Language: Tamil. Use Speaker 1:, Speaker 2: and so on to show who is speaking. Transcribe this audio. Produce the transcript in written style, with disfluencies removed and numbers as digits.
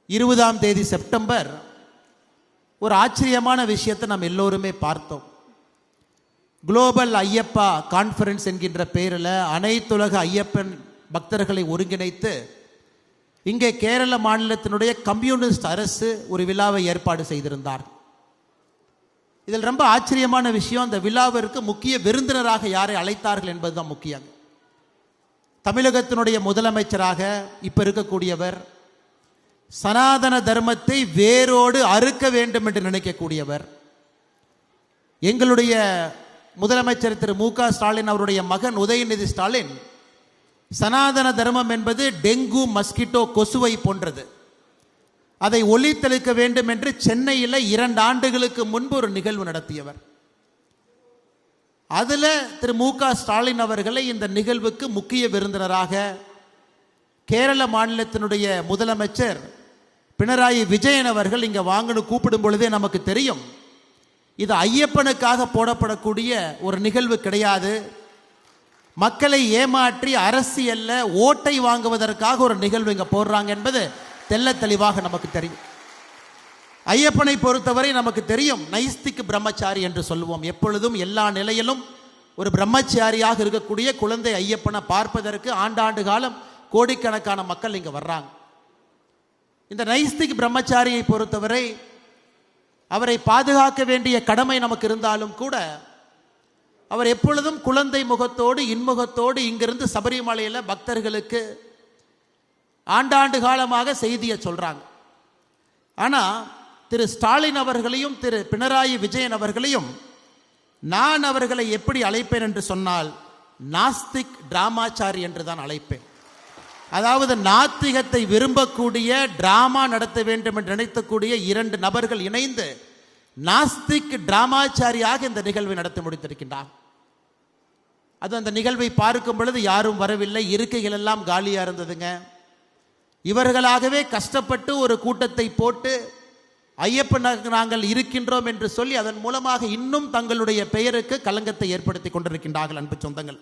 Speaker 1: 20ஆம் தேதி செப்டம்பர் ஒரு ஆச்சரியமான விஷயத்தை நாம் எல்லோருமே பார்த்தோம். குளோபல் ஐயப்பா கான்ஃபரன்ஸ் என்கின்ற பெயரில் அனைத்துலக ஐயப்பன் பக்தர்களை ஒருங்கிணைத்து இங்கே கேரள மாநிலத்தினுடைய கம்யூனிஸ்ட் அரசு ஒரு விழாவை ஏற்பாடு செய்திருந்தார். இதில் ரொம்ப ஆச்சரியமான விஷயம், அந்த விழாவிற்கு முக்கிய விருந்தினராக யாரை அழைத்தார்கள் என்பதுதான் முக்கியம். தமிழகத்தினுடைய முதலமைச்சராக இப்ப இருக்கக்கூடியவர், சனாதன தர்மத்தை வேரோடு அறுக்க வேண்டும் என்று நினைக்கக்கூடியவர், எங்களுடைய முதலமைச்சர் திரு மு.க. ஸ்டாலின் அவருடைய மகன் உதயநிதி ஸ்டாலின் சனாதன தர்மம் என்பது டெங்கு மஸ்கிட்டோ கொசுவை போன்றது, அதை ஒழித்தளிக்க வேண்டும் என்று சென்னையில் 2 ஆண்டுகளுக்கு முன்பு ஒரு நிகழ்வு நடத்தியவர். அதில் திரு மு.க. ஸ்டாலின் அவர்களை இந்த நிகழ்வுக்கு முக்கிய விருந்தினராக கேரள மாநிலத்தினுடைய முதலமைச்சர் பினராயி விஜயன் அவர்கள் இங்கே வாங்கன்னு கூப்பிடும் பொழுதே நமக்கு தெரியும், இது ஐயப்பனுக்காக போடப்படக்கூடிய ஒரு நிகழ்வு கிடையாது, மக்களை ஏமாற்றி அரசியல்ல ஓட்டை வாங்குவதற்காக ஒரு நிகழ்வு இங்கே போடுறாங்க என்பது தெல்ல தெளிவாக நமக்கு தெரியும். ஐயப்பனை பொறுத்தவரை நமக்கு தெரியும், நைஸ்திக் பிரம்மச்சாரி என்று சொல்லுவோம். எப்பொழுதும் எல்லா நிலையிலும் ஒரு பிரம்மச்சாரியாக இருக்கக்கூடிய குழந்தை ஐயப்பனை பார்ப்பதற்கு ஆண்டாண்டு காலம் கோடிக்கணக்கான மக்கள் இங்கே வர்றாங்க. இந்த நைஸ்திக் பிரம்மச்சாரியை பொறுத்தவரை அவரை பாதுகாக்க வேண்டிய கடமை நமக்கு இருந்தாலும் கூட அவர் எப்பொழுதும் குழந்தை முகத்தோடு இன்முகத்தோடு இங்கிருந்து சபரிமலையில் பக்தர்களுக்கு ஆண்டாண்டு காலமாக செய்தியை சொல்றாங்க. ஆனால் திரு ஸ்டாலின் அவர்களையும் திரு பினராயி விஜயன் அவர்களையும் நான் அவர்களை எப்படி அழைப்பேன் என்று சொன்னால், நாஸ்திக் டிராமாச்சாரி என்று தான் அழைப்பேன். அதாவது நாத்திகத்தை விரும்பக்கூடிய, டிராமா நடத்த வேண்டும் என்று நினைக்கக்கூடிய 2 நபர்கள் இணைந்து நாஸ்திக் டிராமாச்சாரியாக இந்த நிகழ்வை நடத்தி முடித்திருக்கின்றார். அது அந்த நிகழ்வை பார்க்கும் பொழுது யாரும் வரவில்லை, இருக்கைகள் எல்லாம் காலியாக இருந்ததுங்க. இவர்களாகவே கஷ்டப்பட்டு ஒரு கூட்டத்தை போட்டு ஐயப்பனுக்கு நாங்கள் இருக்கின்றோம் என்று சொல்லி அதன் மூலமாக இன்னும் தங்களுடைய பெயருக்கு களங்கத்தை ஏற்படுத்தி கொண்டிருக்கின்றார்கள். அன்பு சொந்தங்கள்,